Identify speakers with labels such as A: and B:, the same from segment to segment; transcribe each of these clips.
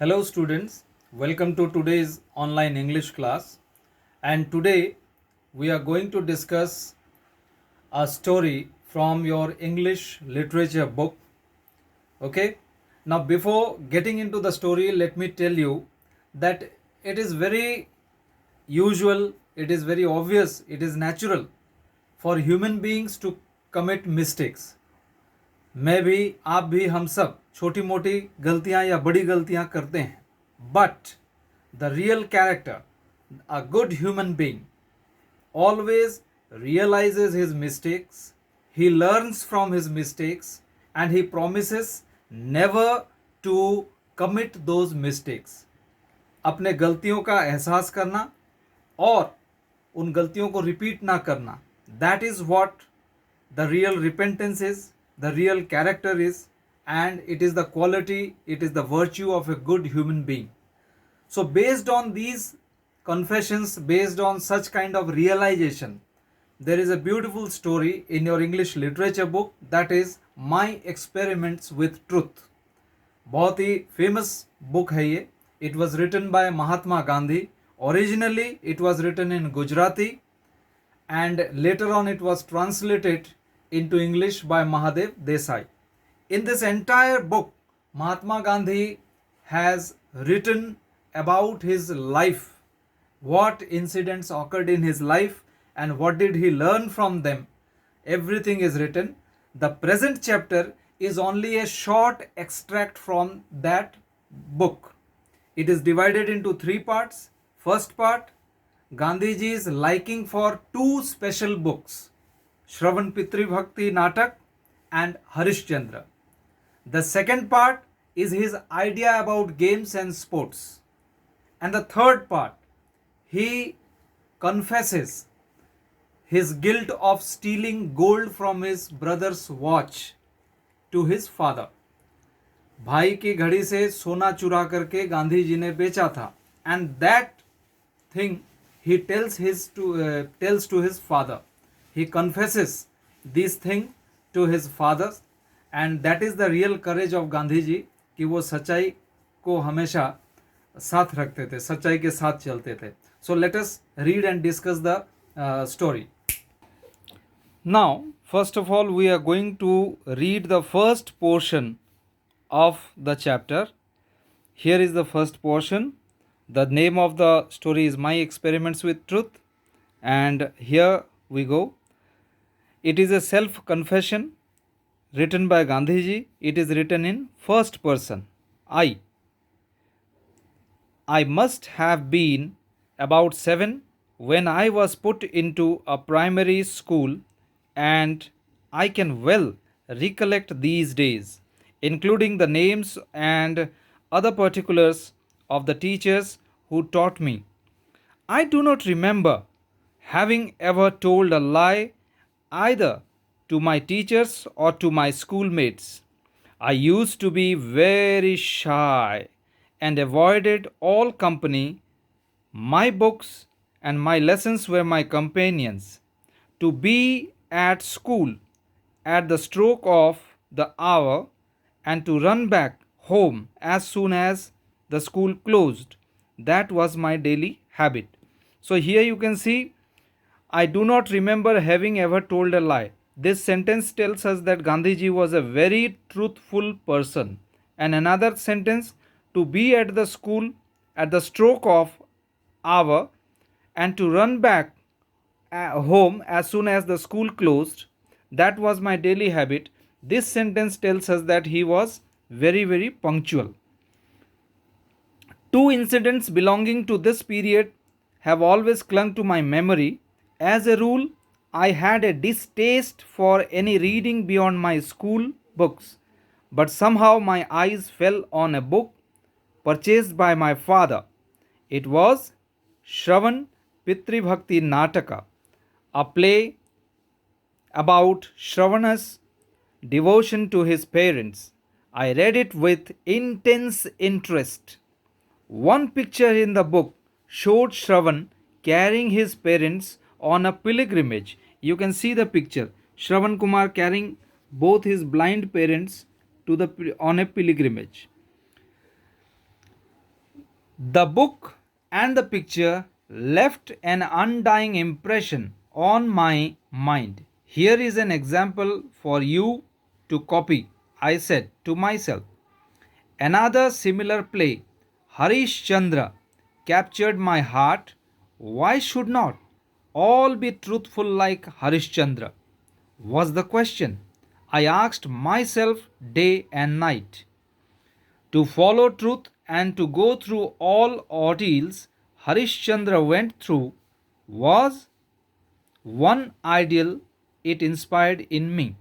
A: Hello students, welcome to today's online English class, and today we are going to discuss a story from your English literature book. Okay, now before getting into the story, let me tell you that it is very usual, it is very obvious, it is natural for human beings to commit mistakes. मैं भी, आप भी, हम सब छोटी मोटी गलतियां या बड़ी गलतियां करते हैं, but the real character, a good human being, always realizes his mistakes, he learns from his mistakes, and he promises never to commit those mistakes. अपने गलतियों का एहसास करना और उन गलतियों को रिपीट ना करना, that is what the real repentance is, the real character is, and it is the quality, it is the virtue of a good human being. So based on these confessions, based on such kind of realization, there is a beautiful story in your English literature book, that is My Experiments with Truth. बहुत ही famous book है ये. It was written by Mahatma Gandhi. Originally it was written in Gujarati and later on it was translated into English by Mahadev Desai. In this entire book, Mahatma Gandhi has written about his life, what incidents occurred in his life and what did he learn from them. Everything is written. The present chapter is only a short extract from that book. It is divided into three parts. First part, Gandhiji's liking for two special books, Shravan Pitri Bhakti Natak and Harishchandra. The second part is his idea about games and sports. And the third part, he confesses his guilt of stealing gold from his brother's watch to his father. भाई की घड़ी से सोना चुरा करके गांधी जी ने बेचा था. And that thing he tells to his father. He confesses this thing to his father, and that is the real courage of Gandhi ji, कि वो सच्चाई को हमेशा साथ रखते थे, सच्चाई के साथ चलते थे. So let us read and discuss the story. Now, first of all, we are going to read the first portion of the chapter. Here is the first portion. The name of the story is My Experiments with Truth, and here we go. It is a self-confession written by Gandhiji. It is written in first person. I must have been about 7 when I was put into a primary school, and I can well recollect these days, including the names and other particulars of the teachers who taught me. I do not remember having ever told a lie either to my teachers or to my schoolmates. I used to be very shy and avoided all company. My books and my lessons were my companions. To be at school at the stroke of the hour and to run back home as soon as the school closed, that was my daily habit. So here you can see, I do not remember having ever told a lie. This sentence tells us that Gandhiji was a very truthful person. And another sentence, to be at the school at the stroke of hour and to run back home as soon as the school closed, that was my daily habit. This sentence tells us that he was very, very punctual. Two incidents belonging to this period have always clung to my memory. As a rule, I had a distaste for any reading beyond my school books, but somehow my eyes fell on a book purchased by my father. It was Shravan Pitri Bhakti Nataka, a play about Shravana's devotion to his parents. I read it with intense interest. One picture in the book showed Shravan carrying his parents on a pilgrimage. You can see the picture. Shravan Kumar carrying both his blind parents on a pilgrimage. The book and the picture left an undying impression on my mind. Here is an example for you to copy, I said to myself. Another similar play, Harish Chandra, captured my heart. Why should not all be truthful like Harish Chandra? Was the question I asked myself day and night. To follow truth and to go through all ordeals Harishchandra went through was one ideal it inspired in me.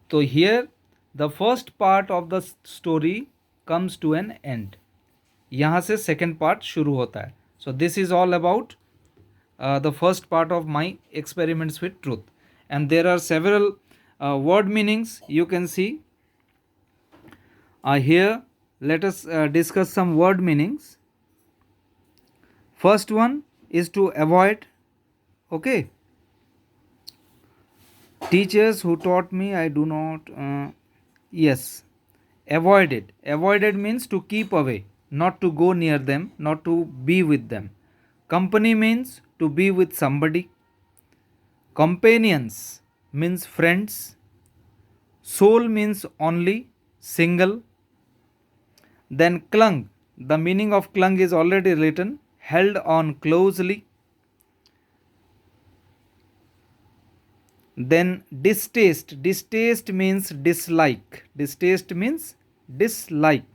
A: So here the first part of the story comes to an end. यहाँ से second part शुरू होता है. So this is all about the first part of my experiments with truth. And there are several word meanings you can see. Here let us discuss some word meanings. First one is to avoid. Okay. Teachers who taught me, I do not. Yes. Avoided. Avoided means to keep away, not to go near them, not to be with them. Company means to be with somebody. Companions means friends. Soul means only, single. Then clung. The meaning of clung is already written. Held on closely. Then distaste. Distaste means dislike. Distaste means dislike.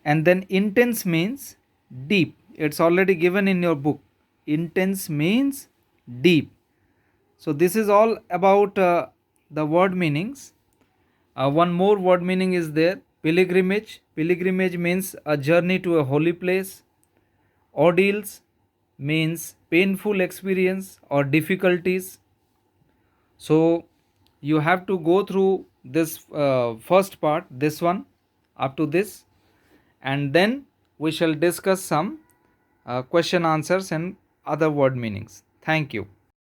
A: And then intense means deep. It's already given in your book. Intense means deep. So this is all about the word meanings. One more word meaning is there. Pilgrimage. Pilgrimage means a journey to a holy place. Ordeals means painful experience or difficulties. So you have to go through this first part, this one, up to this, and then we shall discuss some question answers and other word meanings. Thank you.